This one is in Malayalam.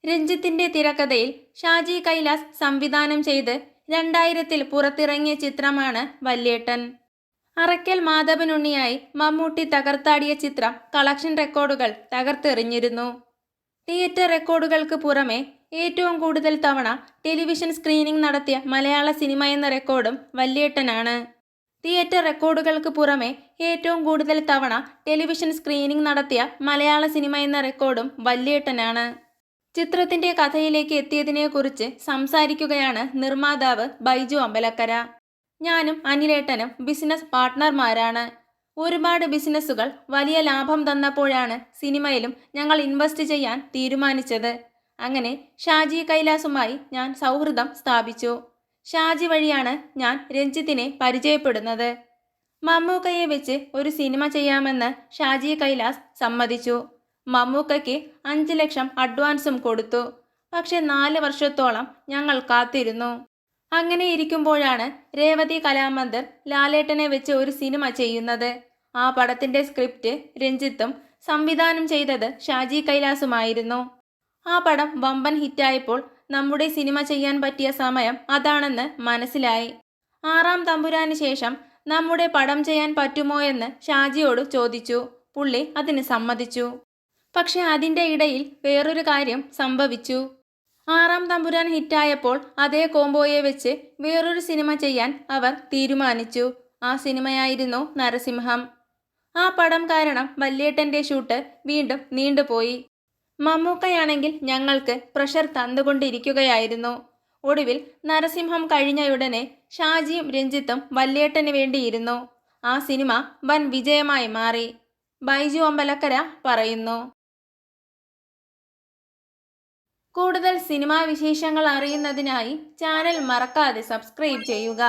രഞ്ജിത്തിന്റെ തിരക്കഥയിൽ ഷാജി കൈലാസ് സംവിധാനം ചെയ്ത് 2000-ൽ പുറത്തിറങ്ങിയ ചിത്രമാണ് വല്യേട്ടൻ. അറക്കൽ മാധവനുണ്ണിയായി മമ്മൂട്ടി തകർത്താടിയ ചിത്രം കളക്ഷൻ റെക്കോർഡുകൾ തകർത്തെറിഞ്ഞിരുന്നു. തിയേറ്റർ റെക്കോർഡുകൾക്ക് പുറമെ ഏറ്റവും കൂടുതൽ തവണ ടെലിവിഷൻ സ്ക്രീനിംഗ് നടത്തിയ മലയാള സിനിമ എന്ന റെക്കോർഡും വല്യേട്ടനാണ്. തിയേറ്റർ റെക്കോർഡുകൾക്ക് പുറമെ ഏറ്റവും കൂടുതൽ തവണ ടെലിവിഷൻ സ്ക്രീനിംഗ് നടത്തിയ മലയാള സിനിമ എന്ന റെക്കോർഡും വല്യേട്ടനാണ്. ചിത്രത്തിന്റെ കഥയിലേക്ക് എത്തിയതിനെക്കുറിച്ച് സംസാരിക്കുകയാണ് നിർമ്മാതാവ് ബൈജു അമ്പലക്കര. ഞാനും അനിലേട്ടനും ബിസിനസ് പാർട്ട്ണർമാരാണ്. ഒരുപാട് ബിസിനസ്സുകൾ വലിയ ലാഭം തന്നപ്പോഴാണ് സിനിമയിലും ഞങ്ങൾ ഇൻവെസ്റ്റ് ചെയ്യാൻ തീരുമാനിച്ചത്. അങ്ങനെ ഷാജി കൈലാസുമായി ഞാൻ സൗഹൃദം സ്ഥാപിച്ചു. ഷാജി വഴിയാണ് ഞാൻ രഞ്ജിത്തിനെ പരിചയപ്പെടുന്നത്. മമ്മൂക്കയെ വെച്ച് ഒരു സിനിമ ചെയ്യാമെന്ന് ഷാജി കൈലാസ് സമ്മതിച്ചു. മമ്മൂക്കയ്ക്ക് 5 ലക്ഷം അഡ്വാൻസും കൊടുത്തു. പക്ഷെ 4 വർഷത്തോളം ഞങ്ങൾ കാത്തിരുന്നു. അങ്ങനെ ഇരിക്കുമ്പോഴാണ് രേവതി കലാമന്ദിർ ലാലേട്ടനെ വെച്ച് ഒരു സിനിമ ചെയ്യുന്നത്. ആ പടത്തിന്റെ സ്ക്രിപ്റ്റ് രഞ്ജിത്തും സംവിധാനം ചെയ്തത് ഷാജി കൈലാസുമായിരുന്നു. ആ പടം വമ്പൻ ഹിറ്റായപ്പോൾ നമ്മുടെ സിനിമ ചെയ്യാൻ പറ്റിയ സമയം അതാണെന്ന് മനസ്സിലായി. 6-ാം തമ്പുരാന് ശേഷം നമ്മുടെ പടം ചെയ്യാൻ പറ്റുമോ എന്ന് ഷാജിയോട് ചോദിച്ചു. പുള്ളി അതിന് സമ്മതിച്ചു. പക്ഷെ അതിൻ്റെ ഇടയിൽ വേറൊരു കാര്യം സംഭവിച്ചു. 6-ാം തമ്പുരാൻ ഹിറ്റായപ്പോൾ അതേ കോംബോയെ വെച്ച് വേറൊരു സിനിമ ചെയ്യാൻ അവർ തീരുമാനിച്ചു. ആ സിനിമയായിരുന്നു നരസിംഹം. ആ പടം കാരണം വല്യേട്ടൻ്റെ ഷൂട്ട് വീണ്ടും നീണ്ടുപോയി. മമ്മൂക്കയാണെങ്കിൽ ഞങ്ങൾക്ക് പ്രഷർ തന്നുകൊണ്ടിരിക്കുകയായിരുന്നു. ഒടുവിൽ നരസിംഹം കഴിഞ്ഞയുടനെ ഷാജിയും രഞ്ജിത്തും വല്യേട്ടന് വേണ്ടിയിരുന്നു. ആ സിനിമ വൻ വിജയമായി മാറി. ബൈജു അമ്പലക്കര പറയുന്നു. കൂടുതൽ സിനിമാ വിശേഷങ്ങൾ അറിയുന്നതിനായി ചാനൽ മറക്കാതെ സബ്സ്ക്രൈബ് ചെയ്യുക.